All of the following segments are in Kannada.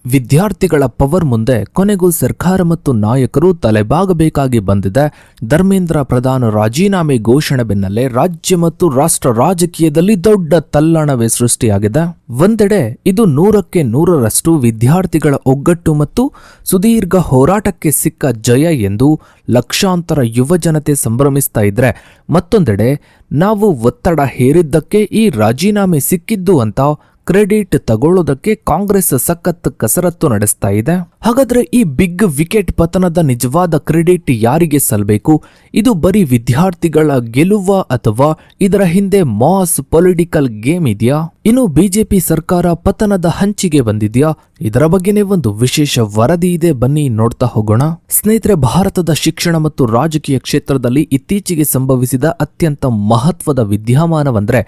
ವಿದ್ಯಾರ್ಥಿಗಳ ಪವರ್ ಮುಂದೆ ಕೊನೆಗೂ ಸರ್ಕಾರ ಮತ್ತು ನಾಯಕರು ತಲೆಬಾಗಬೇಕಾಗಿ ಬಂದಿದೆ. ಧರ್ಮೇಂದ್ರ ಪ್ರಧಾನ್ ರಾಜೀನಾಮೆ ಘೋಷಣೆ ಬೆನ್ನಲ್ಲೇ ರಾಜ್ಯ ಮತ್ತು ರಾಷ್ಟ್ರ ರಾಜಕೀಯದಲ್ಲಿ ದೊಡ್ಡ ತಲ್ಲಣವೇ ಸೃಷ್ಟಿಯಾಗಿದೆ. ಒಂದೆಡೆ ಇದು 100% ವಿದ್ಯಾರ್ಥಿಗಳ ಒಗ್ಗಟ್ಟು ಮತ್ತು ಸುದೀರ್ಘ ಹೋರಾಟಕ್ಕೆ ಸಿಕ್ಕ ಜಯ ಎಂದು ಲಕ್ಷಾಂತರ ಯುವ ಜನತೆ ಸಂಭ್ರಮಿಸ್ತಾ ಇದ್ರೆ, ಮತ್ತೊಂದೆಡೆ ನಾವು ಒತ್ತಡ ಹೇರಿದ್ದಕ್ಕೆ ಈ ರಾಜೀನಾಮೆ ಸಿಕ್ಕಿದ್ದು ಅಂತ ಕ್ರೆಡಿಟ್ ತಗೊಳ್ಳೋದಕ್ಕೆ ಕಾಂಗ್ರೆಸ್ ಸಖತ್ ಕಸರತ್ತು ನಡೆಸ್ತಾ ಇದೆ. ಹಾಗಾದ್ರೆ ಈ ಬಿಗ್ ವಿಕೆಟ್ ಪತನದ ನಿಜವಾದ ಕ್ರೆಡಿಟ್ ಯಾರಿಗೆ ಸಲ್ಲಬೇಕು? ಇದು ಬರೀ ವಿದ್ಯಾರ್ಥಿಗಳ ಗೆಲುವ ಅಥವಾ ಇದರ ಹಿಂದೆ ಮಾಸ್ ಪೊಲಿಟಿಕಲ್ ಗೇಮ್ ಇದೆಯಾ? ಇನ್ನು ಬಿಜೆಪಿ ಸರ್ಕಾರ ಪತನದ ಹಂಚಿಗೆ ಬಂದಿದ್ಯಾ? ಇದರ ಬಗ್ಗೆನೇ ಒಂದು ವಿಶೇಷ ವರದಿ ಇದೆ, ಬನ್ನಿ ನೋಡ್ತಾ ಹೋಗೋಣ. ಸ್ನೇಹಿತರೆ, ಭಾರತದ ಶಿಕ್ಷಣ ಮತ್ತು ರಾಜಕೀಯ ಕ್ಷೇತ್ರದಲ್ಲಿ ಇತ್ತೀಚೆಗೆ ಸಂಭವಿಸಿದ ಅತ್ಯಂತ ಮಹತ್ವದ ವಿದ್ಯಮಾನವೆಂದರೆ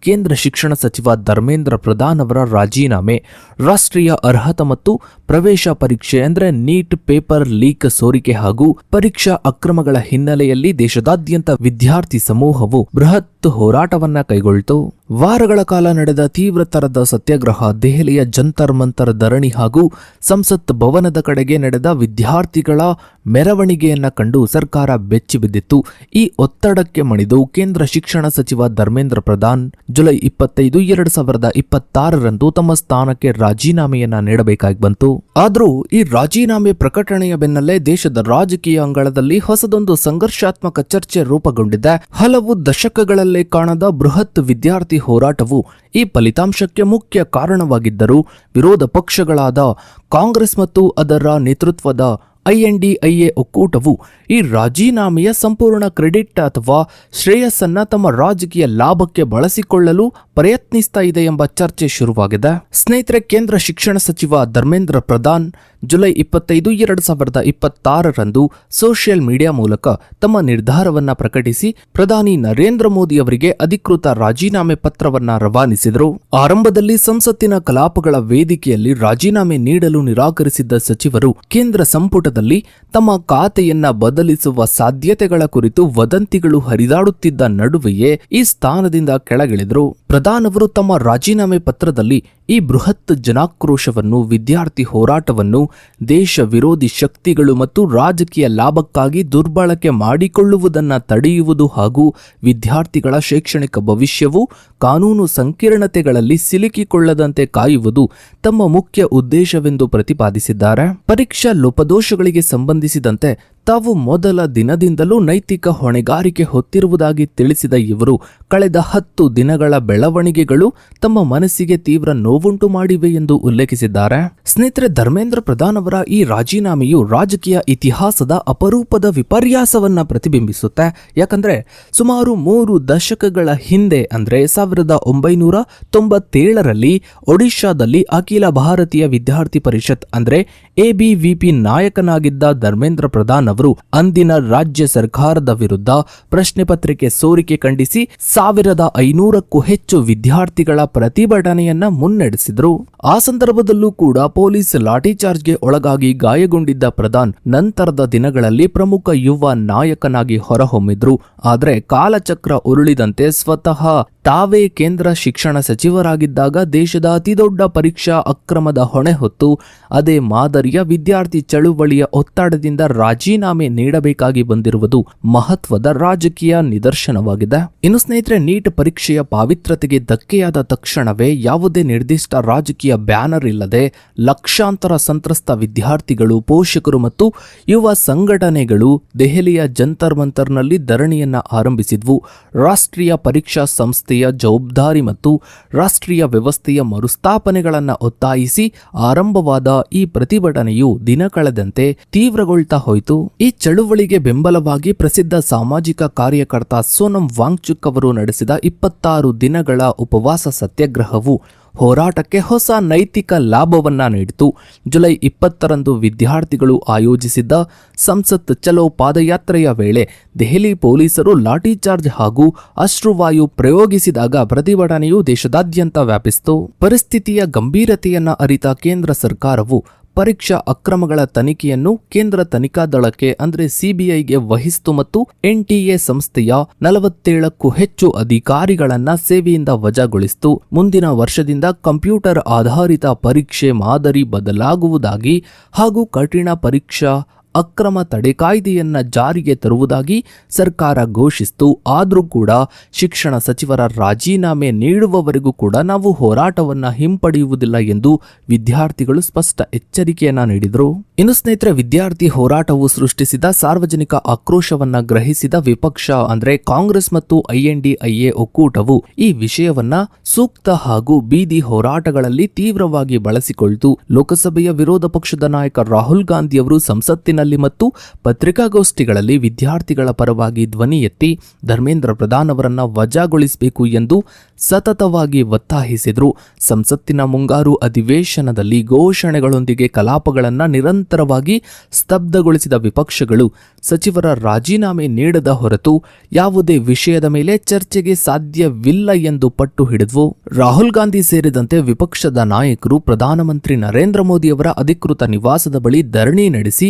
ಕೇಂದ್ರ ಶಿಕ್ಷಣ ಸಚಿವ ಧರ್ಮೇಂದ್ರ ಪ್ರಧಾನ್ ಅವರ ರಾಜೀನಾಮೆ. ರಾಷ್ಟ್ರೀಯ ಅರ್ಹತಾ ಮತ್ತು ಪ್ರವೇಶ ಪರೀಕ್ಷೆ ಅಂದ್ರೆ ನೀಟ್ ಪೇಪರ್ ಲೀಕ್ ಸೋರಿಕೆ ಹಾಗೂ ಪರೀಕ್ಷಾ ಅಕ್ರಮಗಳ ಹಿನ್ನೆಲೆಯಲ್ಲಿ ದೇಶದಾದ್ಯಂತ ವಿದ್ಯಾರ್ಥಿ ಸಮೂಹವು ಬೃಹತ್ ಹೋರಾಟವನ್ನ ಕೈಗೊಳ್ಳಿತು. ವಾರಗಳ ಕಾಲ ನಡೆದ ತೀವ್ರತರದ ಸತ್ಯಾಗ್ರಹ, ದೆಹಲಿಯ ಜಂತರ್ ಮಂತರ್ ಧರಣಿ ಹಾಗೂ ಸಂಸತ್ ಭವನದ ಕಡೆಗೆ ನಡೆದ ವಿದ್ಯಾರ್ಥಿಗಳ ಮೆರವಣಿಗೆಯನ್ನ ಕಂಡು ಸರ್ಕಾರ ಬೆಚ್ಚಿಬಿದ್ದಿತ್ತು. ಈ ಒತ್ತಡಕ್ಕೆ ಮಣಿದು ಕೇಂದ್ರ ಶಿಕ್ಷಣ ಸಚಿವ ಧರ್ಮೇಂದ್ರ ಪ್ರಧಾನ್ ಜುಲೈ 25, 2026ರಂದು ತಮ್ಮ ಸ್ಥಾನಕ್ಕೆ ರಾಜೀನಾಮೆಯನ್ನ ನೀಡಬೇಕಾಗಿ ಬಂತು. ಆದರೂ ಈ ರಾಜೀನಾಮೆ ಪ್ರಕಟಣೆಯ ಬೆನ್ನಲ್ಲೇ ದೇಶದ ರಾಜಕೀಯ ಅಂಗಳದಲ್ಲಿ ಹೊಸದೊಂದು ಸಂಘರ್ಷಾತ್ಮಕ ಚರ್ಚೆ ರೂಪುಗೊಂಡಿದೆ. ಹಲವು ದಶಕಗಳಲ್ಲೇ ಕಾಣದ ಬೃಹತ್ ವಿದ್ಯಾರ್ಥಿ ಹೋರಾಟವು ಈ ಫಲಿತಾಂಶಕ್ಕೆ ಮುಖ್ಯ ಕಾರಣವಾಗಿದ್ದರೂ ವಿರೋಧ ಪಕ್ಷಗಳಾದ ಕಾಂಗ್ರೆಸ್ ಮತ್ತು ಅದರ ನೇತೃತ್ವದ INDIA ಒಕ್ಕೂಟವು ಈ ರಾಜೀನಾಮೆಯ ಸಂಪೂರ್ಣ ಕ್ರೆಡಿಟ್ ಅಥವಾ ಶ್ರೇಯಸ್ಸನ್ನ ತಮ್ಮ ರಾಜಕೀಯ ಲಾಭಕ್ಕೆ ಬಳಸಿಕೊಳ್ಳಲು ಪ್ರಯತ್ನಿಸ್ತಾ ಇದೆ ಎಂಬ ಚರ್ಚೆ ಶುರುವಾಗಿದೆ. ಸ್ನೇಹಿತರೆ, ಕೇಂದ್ರ ಶಿಕ್ಷಣ ಸಚಿವ ಧರ್ಮೇಂದ್ರ ಪ್ರಧಾನ್ ಜುಲೈ 25, 2026ರಂದು ಸೋಷಿಯಲ್ ಮೀಡಿಯಾ ಮೂಲಕ ತಮ್ಮ ನಿರ್ಧಾರವನ್ನ ಪ್ರಕಟಿಸಿ ಪ್ರಧಾನಿ ನರೇಂದ್ರ ಮೋದಿ ಅವರಿಗೆ ಅಧಿಕೃತ ರಾಜೀನಾಮೆ ಪತ್ರವನ್ನ ರವಾನಿಸಿದರು. ಆರಂಭದಲ್ಲಿ ಸಂಸತ್ತಿನ ಕಲಾಪಗಳ ವೇದಿಕೆಯಲ್ಲಿ ರಾಜೀನಾಮೆ ನೀಡಲು ನಿರಾಕರಿಸಿದ್ದ ಸಚಿವರು ಕೇಂದ್ರ ಸಂಪುಟದಲ್ಲಿ ತಮ್ಮ ಖಾತೆಯನ್ನ ಬದಲಿಸುವ ಸಾಧ್ಯತೆಗಳ ಕುರಿತು ವದಂತಿಗಳು ಹರಿದಾಡುತ್ತಿದ್ದ ನಡುವೆಯೇ ಈ ಸ್ಥಾನದಿಂದ ಕೆಳಗಿಳಿದರು. ಪ್ರಧಾನ್ ಅವರು ತಮ್ಮ ರಾಜೀನಾಮೆ ಪತ್ರದಲ್ಲಿ ಈ ಬೃಹತ್ ಜನಾಕ್ರೋಶವನ್ನು, ವಿದ್ಯಾರ್ಥಿ ಹೋರಾಟವನ್ನು ದೇಶ ವಿರೋಧಿ ಶಕ್ತಿಗಳು ಮತ್ತು ರಾಜಕೀಯ ಲಾಭಕ್ಕಾಗಿ ದುರ್ಬಳಕೆ ಮಾಡಿಕೊಳ್ಳುವುದನ್ನು ತಡೆಯುವುದು ಹಾಗೂ ವಿದ್ಯಾರ್ಥಿಗಳ ಶೈಕ್ಷಣಿಕ ಭವಿಷ್ಯವು ಕಾನೂನು ಸಂಕೀರ್ಣತೆಗಳಲ್ಲಿ ಸಿಲುಕಿಕೊಳ್ಳದಂತೆ ಕಾಯುವುದು ತಮ್ಮ ಮುಖ್ಯ ಉದ್ದೇಶವೆಂದು ಪ್ರತಿಪಾದಿಸಿದ್ದಾರೆ. ಪರೀಕ್ಷಾ ಲೋಪದೋಷಗಳಿಗೆ ಸಂಬಂಧಿಸಿದಂತೆ ತಾವು ಮೊದಲ ದಿನದಿಂದಲೂ ನೈತಿಕ ಹೊಣೆಗಾರಿಕೆ ಹೊತ್ತಿರುವುದಾಗಿ ತಿಳಿಸಿದ ಇವರು ಕಳೆದ 10 ದಿನಗಳ ಬೆಳವಣಿಗೆಗಳು ತಮ್ಮ ಮನಸ್ಸಿಗೆ ತೀವ್ರ ನೋವುಂಟು ಮಾಡಿವೆ ಎಂದು ಉಲ್ಲೇಖಿಸಿದ್ದಾರೆ. ಸ್ನೇಹಿತರೆ, ಧರ್ಮೇಂದ್ರ ಪ್ರಧಾನ್ ಅವರ ಈ ರಾಜೀನಾಮೆಯು ರಾಜಕೀಯ ಇತಿಹಾಸದ ಅಪರೂಪದ ವಿಪರ್ಯಾಸವನ್ನ ಪ್ರತಿಬಿಂಬಿಸುತ್ತೆ. ಯಾಕಂದ್ರೆ ಸುಮಾರು 3 ದಶಕಗಳ ಹಿಂದೆ ಅಂದ್ರೆ 1997ರಲ್ಲಿ ಒಡಿಶಾದಲ್ಲಿ ಅಖಿಲ ಭಾರತೀಯ ವಿದ್ಯಾರ್ಥಿ ಪರಿಷತ್ ಅಂದ್ರೆ ABVP ನಾಯಕನಾಗಿದ್ದ ಧರ್ಮೇಂದ್ರ ಪ್ರಧಾನ್ ಅವರು ಅಂದಿನ ರಾಜ್ಯ ಸರ್ಕಾರದ ವಿರುದ್ಧ ಪ್ರಶ್ನೆ ಪತ್ರಿಕೆ ಸೋರಿಕೆ ಖಂಡಿಸಿ 1500ಕ್ಕೂ ಹೆಚ್ಚು ವಿದ್ಯಾರ್ಥಿಗಳ ಪ್ರತಿಭಟನೆಯನ್ನ ಮುನ್ನಡೆಸಿದ್ರು. ಆ ಸಂದರ್ಭದಲ್ಲೂ ಕೂಡ ಪೊಲೀಸ್ ಲಾಠಿ ಚಾರ್ಜ್ಗೆ ಒಳಗಾಗಿ ಗಾಯಗೊಂಡಿದ್ದ ಪ್ರಧಾನ್ ನಂತರದ ದಿನಗಳಲ್ಲಿ ಪ್ರಮುಖ ಯುವ ನಾಯಕನಾಗಿ ಹೊರಹೊಮ್ಮಿದ್ರು. ಆದರೆ ಕಾಲಚಕ್ರ ಉರುಳಿದಂತೆ ಸ್ವತಃ ತಾವೇ ಕೇಂದ್ರ ಶಿಕ್ಷಣ ಸಚಿವರಾಗಿದ್ದಾಗ ದೇಶದ ಅತಿದೊಡ್ಡ ಪರೀಕ್ಷಾ ಅಕ್ರಮದ ಹೊಣೆ ಹೊತ್ತು ಅದೇ ಮಾದರಿಯ ವಿದ್ಯಾರ್ಥಿ ಚಳುವಳಿಯ ಒತ್ತಡದಿಂದ ರಾಜೀನಾಮೆ ನೀಡಬೇಕಾಗಿ ಬಂದಿರುವುದು ಮಹತ್ವದ ರಾಜಕೀಯ ನಿದರ್ಶನವಾಗಿದೆ. ಇನ್ನು ಸ್ನೇಹಿತರೆ, ನೀಟ್ ಪರೀಕ್ಷೆಯ ಪಾವಿತ್ರತೆಗೆ ಧಕ್ಕೆಯಾದ ತಕ್ಷಣವೇ ಯಾವುದೇ ನಿರ್ದಿಷ್ಟ ರಾಜಕೀಯ ಬ್ಯಾನರ್ ಇಲ್ಲದೆ ಲಕ್ಷಾಂತರ ಸಂತ್ರಸ್ತ ವಿದ್ಯಾರ್ಥಿಗಳು, ಪೋಷಕರು ಮತ್ತು ಯುವ ಸಂಘಟನೆಗಳು ದೆಹಲಿಯ ಜಂತರ್ ಮಂತರ್ನಲ್ಲಿ ಧರಣಿಯನ್ನ ಆರಂಭಿಸಿದ್ವು. ರಾಷ್ಟ್ರೀಯ ಪರೀಕ್ಷಾ ಸಂಸ್ಥೆಯ ಜವಾಬ್ದಾರಿ ಮತ್ತು ರಾಷ್ಟ್ರೀಯ ವ್ಯವಸ್ಥೆಯ ಮರುಸ್ಥಾಪನೆಗಳನ್ನು ಒತ್ತಾಯಿಸಿ ಆರಂಭವಾದ ಈ ಪ್ರತಿಭಟನೆಯು ದಿನ ಕಳೆದಂತೆ ತೀವ್ರಗೊಳ್ತಾ ಹೋಯಿತು. ಈ ಚಳುವಳಿಗೆ ಬೆಂಬಲವಾಗಿ ಪ್ರಸಿದ್ಧ ಸಾಮಾಜಿಕ ಕಾರ್ಯಕರ್ತ ಸೋನಂ ವಾಂಗ್ಚುಕ್ ಅವರು ನಡೆಸಿದ 26 ದಿನಗಳ ಉಪವಾಸ ಸತ್ಯಾಗ್ರಹವು ಹೋರಾಟಕ್ಕೆ ಹೊಸ ನೈತಿಕ ಲಾಭವನ್ನ ನೀಡಿತು. ಜುಲೈ 20ರಂದು ವಿದ್ಯಾರ್ಥಿಗಳು ಆಯೋಜಿಸಿದ್ದ ಸಂಸತ್ ಚಲೋ ಪಾದಯಾತ್ರೆಯ ವೇಳೆ ದೆಹಲಿ ಪೊಲೀಸರು ಲಾಠಿ ಚಾರ್ಜ್ ಹಾಗೂ ಅಶ್ರುವಾಯು ಪ್ರಯೋಗಿಸಿದಾಗ ಪ್ರತಿಭಟನೆಯು ದೇಶದಾದ್ಯಂತ ವ್ಯಾಪಿಸಿತು. ಪರಿಸ್ಥಿತಿಯ ಗಂಭೀರತೆಯನ್ನ ಅರಿತ ಕೇಂದ್ರ ಸರ್ಕಾರವು ಪರೀಕ್ಷಾ ಅಕ್ರಮಗಳ ತನಿಖೆಯನ್ನು ಕೇಂದ್ರ ತನಿಖಾ ದಳಕ್ಕೆ ಅಂದ್ರೆ ಸಿಬಿಐಗೆ ವಹಿಸಿತು ಮತ್ತು ಎನ್ಟಿಎ ಸಂಸ್ಥೆಯ 47ಕ್ಕೂ ಹೆಚ್ಚು ಅಧಿಕಾರಿಗಳನ್ನ ಸೇವೆಯಿಂದ ವಜಾಗೊಳಿಸಿತು. ಮುಂದಿನ ವರ್ಷದಿಂದ ಕಂಪ್ಯೂಟರ್ ಆಧಾರಿತ ಪರೀಕ್ಷೆ ಮಾದರಿ ಬದಲಾಗುವುದಾಗಿ ಹಾಗೂ ಕಠಿಣ ಪರೀಕ್ಷಾ ಅಕ್ರಮ ತಡೆ ಕಾಯ್ದೆಯನ್ನ ಜಾರಿಗೆ ತರುವುದಾಗಿ ಸರ್ಕಾರ ಘೋಷಿಸಿತು. ಆದರೂ ಕೂಡ ಶಿಕ್ಷಣ ಸಚಿವರ ರಾಜೀನಾಮೆ ನೀಡುವವರೆಗೂ ಕೂಡ ನಾವು ಹೋರಾಟವನ್ನ ಹಿಂಪಡೆಯುವುದಿಲ್ಲ ಎಂದು ವಿದ್ಯಾರ್ಥಿಗಳು ಸ್ಪಷ್ಟ ಎಚ್ಚರಿಕೆಯನ್ನ ನೀಡಿದರು. ಇನ್ನು ಸ್ನೇಹಿತರೆ, ವಿದ್ಯಾರ್ಥಿ ಹೋರಾಟವು ಸೃಷ್ಟಿಸಿದ ಸಾರ್ವಜನಿಕ ಆಕ್ರೋಶವನ್ನ ಗ್ರಹಿಸಿದ ವಿಪಕ್ಷ ಅಂದ್ರೆ ಕಾಂಗ್ರೆಸ್ ಮತ್ತು INDIA ಒಕ್ಕೂಟವು ಈ ವಿಷಯವನ್ನ ಸೂಕ್ತ ಹಾಗೂ ಬೀದಿ ಹೋರಾಟಗಳಲ್ಲಿ ತೀವ್ರವಾಗಿ ಬಳಸಿಕೊಳ್ತು. ಲೋಕಸಭೆಯ ವಿರೋಧ ಪಕ್ಷದ ನಾಯಕ ರಾಹುಲ್ ಗಾಂಧಿಯವರು ಸಂಸತ್ತಿನಲ್ಲಿ ಮತ್ತು ಪತ್ರಿಕಾಗೋಷ್ಠಿಗಳಲ್ಲಿ ವಿದ್ಯಾರ್ಥಿಗಳ ಪರವಾಗಿ ಧ್ವನಿ ಎತ್ತಿ ಧರ್ಮೇಂದ್ರ ಪ್ರಧಾನ್ ಅವರನ್ನ ವಜಾಗೊಳಿಸಬೇಕು ಎಂದು ಸತತವಾಗಿ ಒತ್ತಾಯಿಸಿದರು. ಸಂಸತ್ತಿನ ಮುಂಗಾರು ಅಧಿವೇಶನದಲ್ಲಿ ಘೋಷಣೆಗಳೊಂದಿಗೆ ಕಲಾಪಗಳನ್ನು ನಿರಂತರವಾಗಿ ಸ್ತಬ್ಧಗೊಳಿಸಿದ ವಿಪಕ್ಷಗಳು ಸಚಿವರ ರಾಜೀನಾಮೆ ನೀಡದ ಹೊರತು ಯಾವುದೇ ವಿಷಯದ ಮೇಲೆ ಚರ್ಚೆಗೆ ಸಾಧ್ಯವಿಲ್ಲ ಎಂದು ಪಟ್ಟು ಹಿಡಿದವು. ರಾಹುಲ್ ಗಾಂಧಿ ಸೇರಿದಂತೆ ವಿಪಕ್ಷದ ನಾಯಕರು ಪ್ರಧಾನಮಂತ್ರಿ ನರೇಂದ್ರ ಮೋದಿ ಅವರ ಅಧಿಕೃತ ನಿವಾಸದ ಬಳಿ ಧರಣಿ ನಡೆಸಿ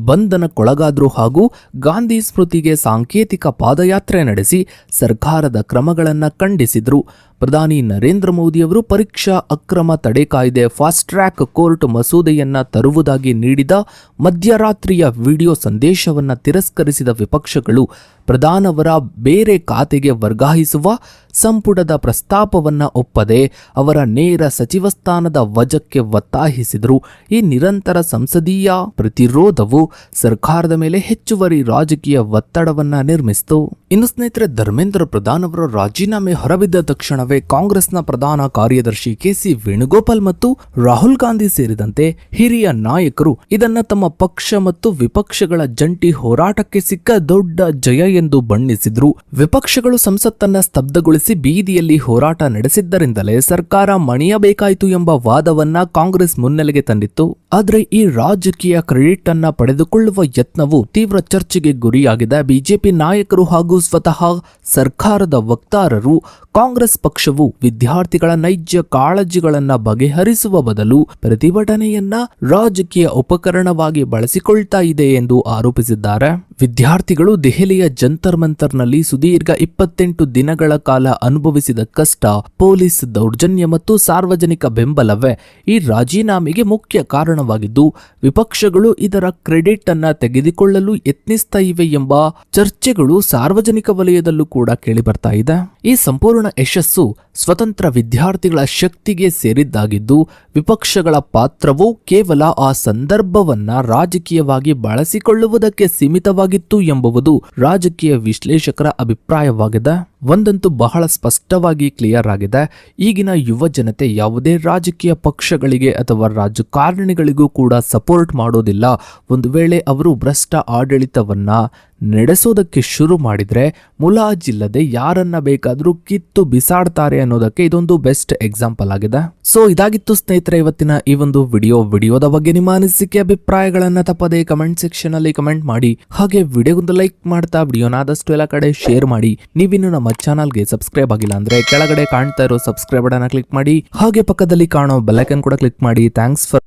ಬಂಧನಕ್ಕೊಳಗಾದ್ರು ಹಾಗೂ ಗಾಂಧಿ ಸ್ಮೃತಿಗೆ ಸಾಂಕೇತಿಕ ಪಾದಯಾತ್ರೆ ನಡೆಸಿ ಸರ್ಕಾರದ ಕ್ರಮಗಳನ್ನು ಖಂಡಿಸಿದ್ರು. ಪ್ರಧಾನಿ ನರೇಂದ್ರ ಮೋದಿಯವರು ಪರೀಕ್ಷಾ ಅಕ್ರಮ ತಡೆ ಕಾಯ್ದೆ ಫಾಸ್ಟ್ ಟ್ರ್ಯಾಕ್ ಕೋರ್ಟ್ ಮಸೂದೆಯನ್ನ ತರುವುದಾಗಿ ನೀಡಿದ ಮಧ್ಯರಾತ್ರಿಯ ವಿಡಿಯೋ ಸಂದೇಶವನ್ನು ತಿರಸ್ಕರಿಸಿದ ವಿಪಕ್ಷಗಳು ಪ್ರಧಾನವರ ಬೇರೆ ಖಾತೆಗೆ ವರ್ಗಾಯಿಸುವ ಸಂಪುಟದ ಪ್ರಸ್ತಾಪವನ್ನ ಒಪ್ಪದೆ ಅವರ ನೇರ ಸಚಿವ ಸ್ಥಾನದ ವಜಕ್ಕೆ ಒತ್ತಾಯಿಸಿದರು. ಈ ನಿರಂತರ ಸಂಸದೀಯ ಪ್ರತಿರೋಧವು ಸರ್ಕಾರದ ಮೇಲೆ ಹೆಚ್ಚುವರಿ ರಾಜಕೀಯ ಒತ್ತಡವನ್ನ ನಿರ್ಮಿಸಿತು. ಇನ್ನು ಸ್ನೇಹಿತರೆ, ಧರ್ಮೇಂದ್ರ ಪ್ರಧಾನ್ ಅವರ ರಾಜೀನಾಮೆ ಹೊರಬಿದ್ದ ತಕ್ಷಣವೇ ಕಾಂಗ್ರೆಸ್ನ ಪ್ರಧಾನ ಕಾರ್ಯದರ್ಶಿ KC ವೇಣುಗೋಪಾಲ್ ಮತ್ತು ರಾಹುಲ್ ಗಾಂಧಿ ಸೇರಿದಂತೆ ಹಿರಿಯ ನಾಯಕರು ಇದನ್ನ ತಮ್ಮ ಪಕ್ಷ ಮತ್ತು ವಿಪಕ್ಷಗಳ ಜಂಟಿ ಹೋರಾಟಕ್ಕೆ ಸಿಕ್ಕ ದೊಡ್ಡ ಜಯ ಎಂದು ಬಣ್ಣಿಸಿದ್ರು. ವಿಪಕ್ಷಗಳು ಸಂಸತ್ತನ್ನ ಸ್ತಬ್ಧಗೊಳಿಸಿ ಬೀದಿಯಲ್ಲಿ ಹೋರಾಟ ನಡೆಸಿದ್ದರಿಂದಲೇ ಸರ್ಕಾರ ಮಣಿಯಬೇಕಾಯಿತು ಎಂಬ ವಾದವನ್ನ ಕಾಂಗ್ರೆಸ್ ಮುನ್ನೆಲೆಗೆ ತಂದಿತ್ತು. ಆದರೆ ಈ ರಾಜಕೀಯ ಕ್ರೆಡಿಟ್ ಅನ್ನ ಪಡೆದುಕೊಳ್ಳುವ ಯತ್ನವು ತೀವ್ರ ಚರ್ಚೆಗೆ ಗುರಿಯಾಗಿದೆ. ಬಿಜೆಪಿ ನಾಯಕರು ಹಾಗೂ ಸ್ವತಃ ಸರ್ಕಾರದ ವಕ್ತಾರರು ಕಾಂಗ್ರೆಸ್ ಪಕ್ಷವು ವಿದ್ಯಾರ್ಥಿಗಳ ನೈಜ ಕಾಳಜಿಗಳನ್ನ ಬಗೆಹರಿಸುವ ಬದಲು ಪ್ರತಿಭಟನೆಯನ್ನ ರಾಜಕೀಯ ಉಪಕರಣವಾಗಿ ಬಳಸಿಕೊಳ್ತಾ ಇದೆ ಎಂದು ಆರೋಪಿಸಿದ್ದಾರೆ. ವಿದ್ಯಾರ್ಥಿಗಳು ದೆಹಲಿಯ ಜಂತರ್ ಮಂತರ್ನಲ್ಲಿ ಸುದೀರ್ಘ 28 ದಿನಗಳ ಕಾಲ ಅನುಭವಿಸಿದ ಕಷ್ಟ, ಪೊಲೀಸ್ ದೌರ್ಜನ್ಯ ಮತ್ತು ಸಾರ್ವಜನಿಕ ಬೆಂಬಲವೇ ಈ ರಾಜೀನಾಮೆಗೆ ಮುಖ್ಯ ಕಾರಣವಾಗಿದ್ದು ವಿಪಕ್ಷಗಳು ಇದರ ಕ್ರೆಡಿಟ್ ಅನ್ನ ತೆಗೆದುಕೊಳ್ಳಲು ಯತ್ನಿಸ್ತಾ ಇವೆ ಎಂಬ ಚರ್ಚೆಗಳು ಸಾರ್ವಜನಿಕ ವಲಯದಲ್ಲೂ ಕೂಡ ಕೇಳಿಬರ್ತಾ ಇದೆ. ಈ ಸಂಪೂರ್ಣ ಯಶಸ್ಸು ಸ್ವತಂತ್ರ ವಿದ್ಯಾರ್ಥಿಗಳ ಶಕ್ತಿಗೆ ಸೇರಿದ್ದಾಗಿದ್ದು ವಿಪಕ್ಷಗಳ ಪಾತ್ರವು ಕೇವಲ ಆ ಸಂದರ್ಭವನ್ನ ರಾಜಕೀಯವಾಗಿ ಬಳಸಿಕೊಳ್ಳುವುದಕ್ಕೆ ಸೀಮಿತವಾಗಿತ್ತು ಎಂಬುದು ರಾಜಕೀಯ ವಿಶ್ಲೇಷಕರ ಅಭಿಪ್ರಾಯವಾಗಿದೆ. ಒಂದಂತೂ ಬಹಳ ಸ್ಪಷ್ಟವಾಗಿ ಕ್ಲಿಯರ್ ಆಗಿದೆ, ಈಗಿನ ಯುವ ಜನತೆ ಯಾವುದೇ ರಾಜಕೀಯ ಪಕ್ಷಗಳಿಗೆ ಅಥವಾ ರಾಜಕಾರಣಿಗಳಿಗೂ ಕೂಡ ಸಪೋರ್ಟ್ ಮಾಡೋದಿಲ್ಲ. ಒಂದು ವೇಳೆ ಅವರು ಭ್ರಷ್ಟ ಆಡಳಿತವನ್ನ ನಡೆಸೋದಕ್ಕೆ ಶುರು ಮಾಡಿದ್ರೆ ಮುಲಾಜಿಲ್ಲದೆ ಯಾರನ್ನ ಬೇಕಾದ್ರೂ ಕಿತ್ತು ಬಿಸಾಡ್ತಾರೆ ಅನ್ನೋದಕ್ಕೆ ಇದೊಂದು ಬೆಸ್ಟ್ ಎಕ್ಸಾಂಪಲ್ ಆಗಿದೆ. ಸೊ ಇದಾಗಿತ್ತು ಸ್ನೇಹಿತರೆ ಇವತ್ತಿನ ಈ ಒಂದು ವಿಡಿಯೋದ ಬಗ್ಗೆ ನಿಮ್ಮ ಅನಿಸಿಕೆ ಅಭಿಪ್ರಾಯಗಳನ್ನ ತಪ್ಪದೆ ಕಮೆಂಟ್ ಸೆಕ್ಷನ್ ಅಲ್ಲಿ ಕಮೆಂಟ್ ಮಾಡಿ. ಹಾಗೆ ವಿಡಿಯೋಗೊಂದು ಲೈಕ್ ಮಾಡ್ತಾ ವಿಡಿಯೋನಾದಷ್ಟು ಎಲ್ಲ ಕಡೆ ಶೇರ್ ಮಾಡಿ. ನೀವಿನ್ನು ನಮ್ಮ ಚಾನಲ್ಗೆ ಸಬ್ಸ್ಕ್ರೈಬ್ ಆಗಿಲ್ಲ ಅಂದ್ರೆ ಕೆಳಗಡೆ ಕಾಣ್ತಾ ಇರೋ ಸಬ್ಸ್ಕ್ರೈಬ್ ಬಟನ್ ಕ್ಲಿಕ್ ಮಾಡಿ. ಹಾಗೆ ಪಕ್ಕದಲ್ಲಿ ಕಾಣೋ ಬೆಲ್ ಐಕಾನ್ ಕೂಡ ಕ್ಲಿಕ್ ಮಾಡಿ. Thanks for